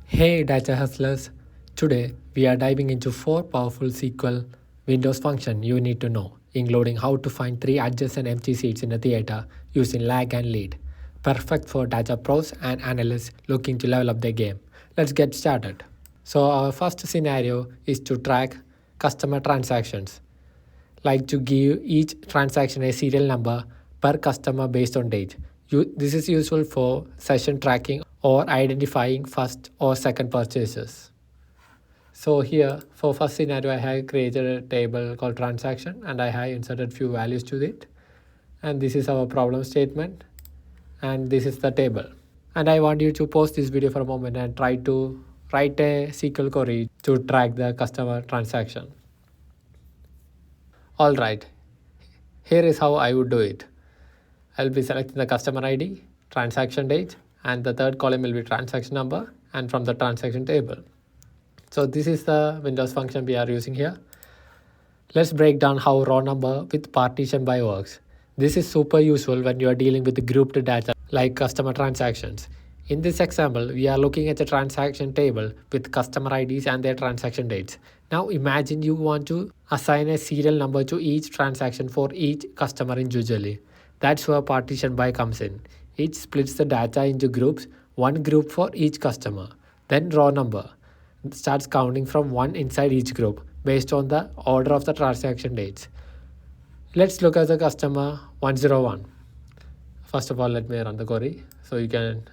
Hey data hustlers, today we are diving into 4 powerful SQL Windows functions you need to know, including how to find 3 adjacent empty seats in a theater using lag and lead. Perfect for data pros and analysts looking to level up their game. Let's get started. So our first scenario is to track customer transactions, like to give each transaction a serial number per customer based on date. This is useful for session tracking or identifying first or second purchases. So here for first scenario, I have created a table called transaction and I have inserted few values to it. And this is our problem statement and this is the table. And I want you to pause this video for a moment and try to write a SQL query to track the customer transaction. Alright, here is how I would do it. I'll be selecting the customer ID, transaction date, and the third column will be transaction number and from the transaction table. So this is the Windows function we are using here. Let's break down how row number with partition by works. This is super useful when you are dealing with grouped data like customer transactions. In this example, we are looking at a transaction table with customer IDs and their transaction dates. Now imagine you want to assign a serial number to each transaction for each customer individually. That's where partition by comes in. It splits the data into groups, one group for each customer. Then row number starts counting from 1 inside each group based on the order of the transaction dates. Let's look at the customer 101. First of all, let me run the query so you can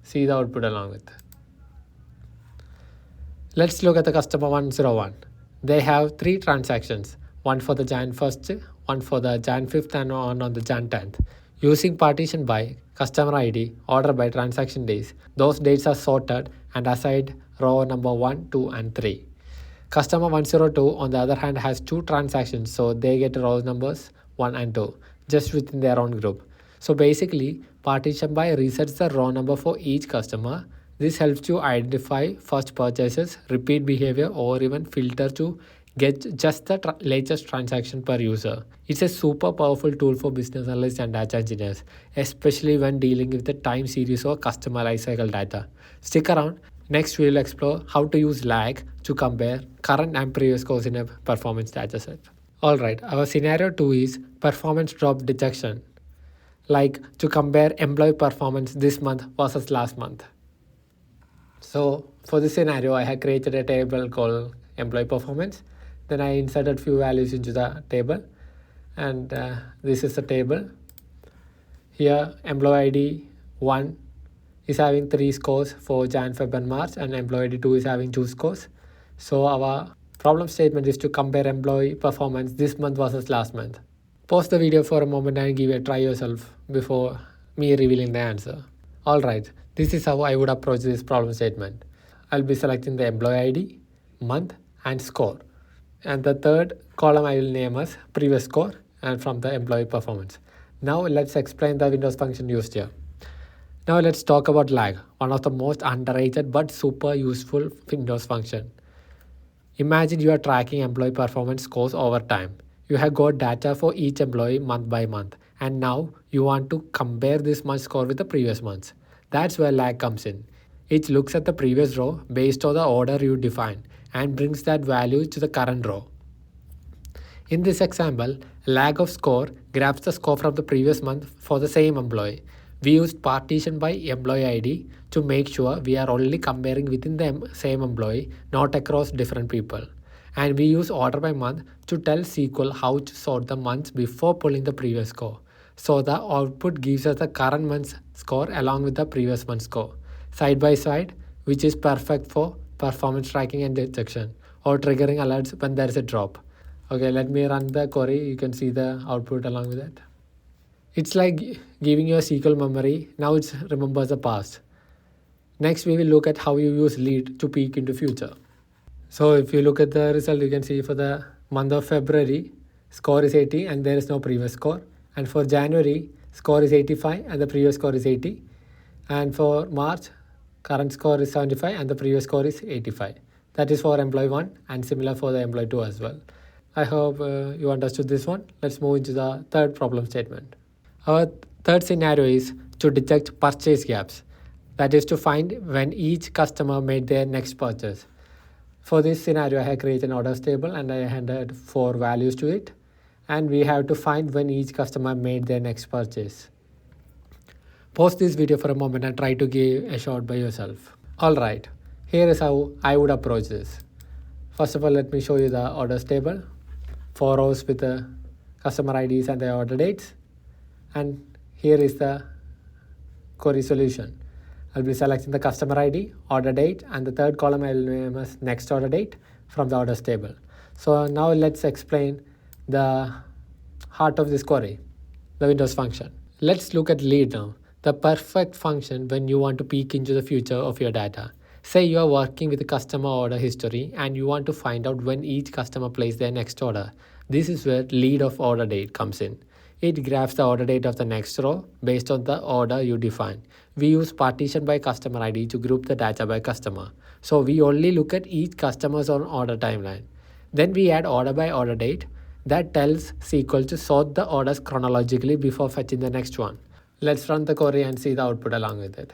see the output along with. Let's look at the customer 101. They have 3 transactions, one for the Jan 1st, one for the Jan 5th and one on the Jan 10th. Using partition by customer ID, order by transaction days, those dates are sorted and assigned row number 1, 2 and 3. Customer 102 on the other hand has 2 transactions, so they get row numbers 1 and 2 just within their own group. So basically, partition by resets the row number for each customer. This helps you identify first purchases, repeat behavior, or even filter to get just the latest transaction per user. It's a super powerful tool for business analysts and data engineers, especially when dealing with the time series or customer lifecycle data. Stick around. Next, we will explore how to use lag to compare current and previous scores in a performance dataset. Alright, our scenario 2 is performance drop detection, like to compare employee performance this month versus last month. So for this scenario, I have created a table called employee performance. Then I inserted few values into the table and this is the table. Here employee ID 1 is having 3 scores for Jan, Feb and March and employee ID 2 is having 2 scores. So our problem statement is to compare employee performance this month versus last month. Pause the video for a moment and give a try yourself before me revealing the answer. Alright, this is how I would approach this problem statement. I'll be selecting the employee ID, month and score. And the third column I will name as previous score and from the employee performance. Now let's explain the Windows function used here. Now let's talk about lag, one of the most underrated but super useful Windows function. Imagine you are tracking employee performance scores over time. You have got data for each employee month by month and now you want to compare this month's score with the previous month's. That's where lag comes in. It looks at the previous row based on the order you define and brings that value to the current row. In this example, lag of score grabs the score from the previous month for the same employee. We used partition by employee ID to make sure we are only comparing within the same employee, not across different people. And we use order by month to tell SQL how to sort the months before pulling the previous score. So the output gives us the current month's score along with the previous month's score, side by side, which is perfect for performance tracking and detection or triggering alerts when there is a drop. Okay, let me run the query. You can see the output along with it. It's like giving you a SQL memory. Now it remembers the past. Next, we will look at how you use lead to peek into future. So if you look at the result, you can see for the month of February, score is 80 and there is no previous score. And for January, score is 85 and the previous score is 80. And for March, current score is 75 and the previous score is 85. That is for employee 1 and similar for the employee 2 as well. I hope you understood this one. Let's move into the third problem statement. Our third scenario is to detect purchase gaps. That is to find when each customer made their next purchase. For this scenario, I have created an orders table and I handed 4 values to it. And we have to find when each customer made their next purchase. Pause this video for a moment and try to give a shot by yourself. Alright, here is how I would approach this. First of all, let me show you the orders table. 4 rows with the customer IDs and the order dates. And here is the query solution. I'll be selecting the customer ID, order date, and the third column I will name as next order date from the orders table. So now let's explain the heart of this query, the Windows function. Let's look at lead now, the perfect function when you want to peek into the future of your data. Say you are working with the customer order history and you want to find out when each customer placed their next order. This is where lead of order date comes in. It grabs the order date of the next row based on the order you define. We use partition by customer ID to group the data by customer. So we only look at each customer's own order timeline. Then we add order by order date that tells SQL to sort the orders chronologically before fetching the next one. Let's run the query and see the output along with it.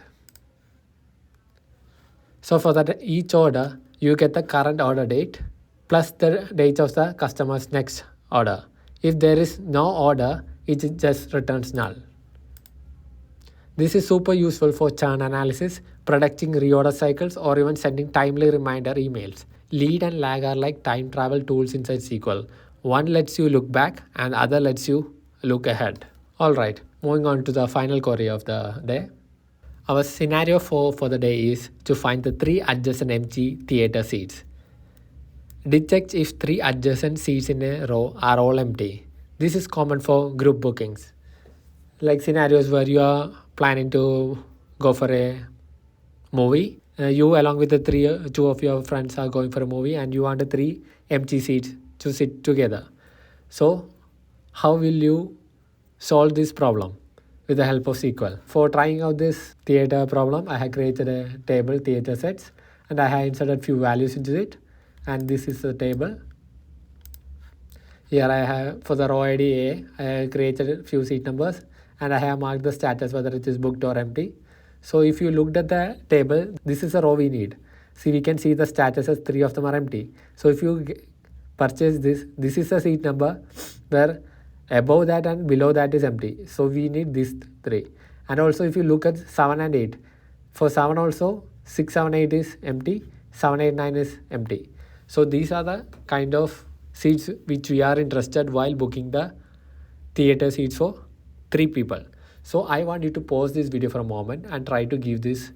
So for that each order, you get the current order date plus the date of the customer's next order. If there is no order, it just returns null. This is super useful for churn analysis, predicting reorder cycles, or even sending timely reminder emails. Lead and lag are like time travel tools inside SQL. One lets you look back and the other lets you look ahead. Alright, moving on to the final query of the day. Our scenario for the day is to find the 3 adjacent empty theater seats. Detect if 3 adjacent seats in a row are all empty. This is common for group bookings. Like scenarios where you are planning to go for a movie. You along with the 2 of your friends are going for a movie and you want the 3 empty seats to sit together. So how will you solve this problem? With the help of SQL. For trying out this theater problem, I have created a table, theater sets, and I have inserted few values into it. And this is the table. Here I have, for the row ID A, I have created a few seat numbers and I have marked the status whether it is booked or empty. So if you looked at the table, this is a row we need. See, we can see the status as 3 of them are empty. So if you purchase this is a seat number where above that and below that is empty. So we need these 3. And also if you look at 7 and 8, for 7 also 6, 7, 8 is empty, 7, 8, 9 is empty. So these are the kind of seats which we are interested while booking the theater seats for 3 people. So I want you to pause this video for a moment and try to give this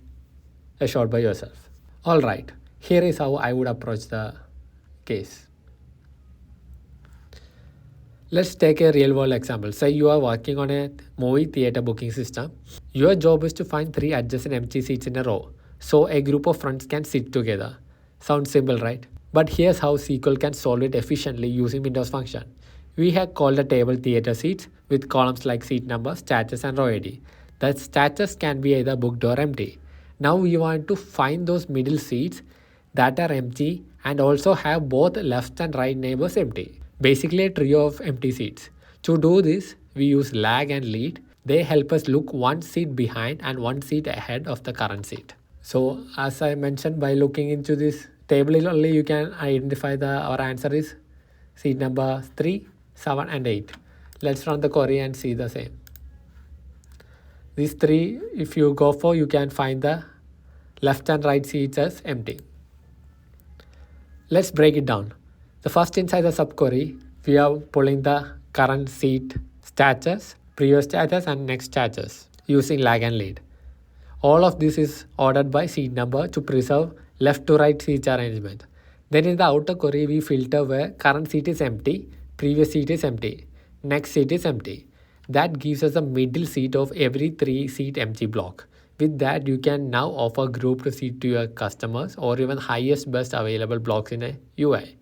a shot by yourself. Alright, here is how I would approach the case. Let's take a real world example. Say you are working on a movie theater booking system. Your job is to find 3 adjacent empty seats in a row, so a group of friends can sit together. Sounds simple, right? But here's how SQL can solve it efficiently using Windows function. We have called the table theater seats with columns like seat number, status, and row ID. The status can be either booked or empty. Now we want to find those middle seats that are empty and also have both left and right neighbors empty. Basically a trio of empty seats. To do this, we use lag and lead. They help us look 1 seat behind and 1 seat ahead of the current seat. So as I mentioned, by looking into this table only you can identify our answer is seat number 3, 7 and 8. Let's run the query and see the same. These 3 if you go for, you can find the left and right seats as empty. Let's break it down. The first inside the subquery, we are pulling the current seat status, previous status and next status using lag and lead. All of this is ordered by seat number to preserve left to right seat arrangement. Then in the outer query, we filter where current seat is empty, previous seat is empty, next seat is empty. That gives us a middle seat of every 3 seat empty block. With that, you can now offer grouped seat to your customers or even highest best available blocks in a UI.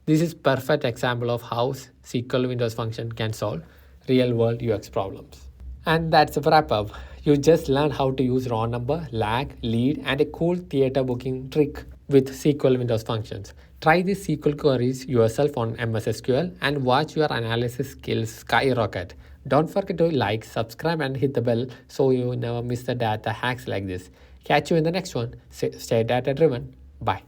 This is perfect example of how SQL Windows function can solve real world UX problems. And that's a wrap up. You just learned how to use raw number, lag, lead and a cool theater booking trick with SQL Windows functions. Try these SQL queries yourself on MSSQL and watch your analysis skills skyrocket. Don't forget to like, subscribe and hit the bell so you never miss the data hacks like this. Catch you in the next one. Stay data driven. Bye.